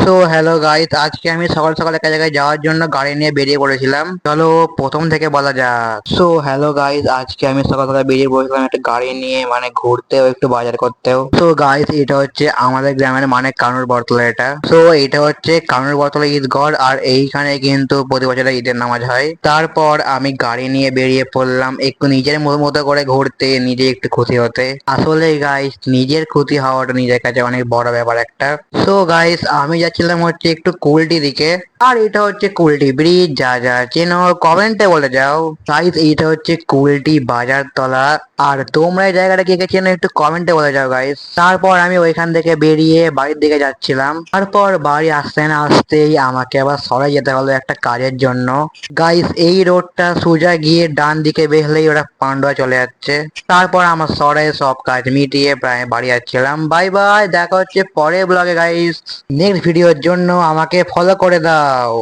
So hello guys, আজকে আমি সকাল সকাল একটা জায়গায় যাওয়ার জন্য গাড়ি নিয়ে বেরিয়ে পড়েছিলাম। চলো প্রথম থেকে বলা যাক। সো হ্যালো গাইস, আজকে আমি সকাল সকাল বেরিয়ে পড়েছিলাম একটা গাড়ি নিয়ে, মানে ঘুরতেও একটু বাজার করতেও। সো গাইস, এটা হচ্ছে আমাদের গ্রামের মানে কানুর বরতলা এটা। সো এটা হচ্ছে কানুর বরতলা ঈদগড়, আর এইখানে কিন্তু প্রতি বছর ঈদের নামাজ হয়। তারপর আমি গাড়ি নিয়ে বেরিয়ে পড়লাম একটু নিজের মতো করে ঘুরতে, নিজে একটু খুশি হতে। আসলে গাইস, নিজের ক্ষতি হওয়াটা নিজের কাছে অনেক বড় ব্যাপার একটা। সো গাইস, আমি যাচ্ছিলাম হচ্ছে একটু কুলটি দিকে, আর এটা হচ্ছে কুলটি ব্রিজ। যা যা চেনো কমেন্টে বলে যাও। গাইস, এইটা হচ্ছে কুলটি বাজার তলা। আর তোমরা এই জায়গাটা কে কে চেনো একটু কমেন্টে বলে যাও গাইস। তারপর আমি ওইখান থেকে বেরিয়ে বাড়ির দিকে যাচ্ছিলাম। তারপর বাড়ি আসতে না আসতেই আমাকে আবার সরাই যেতে হলো একটা কাজের জন্য। গাইস, এই রোডটা সোজা গিয়ে ডান দিকে বেরলেই ওরা পান্ডুয়া চলে যাচ্ছে। তারপর আমার সরে সব কাজ মিটিয়ে প্রায় বাড়ি যাচ্ছিলাম। বাই বাই, দেখা হচ্ছে পরের ব্লগে গাইস। নেক্সট ভিডিওর জন্য আমাকে ফলো করে দাও।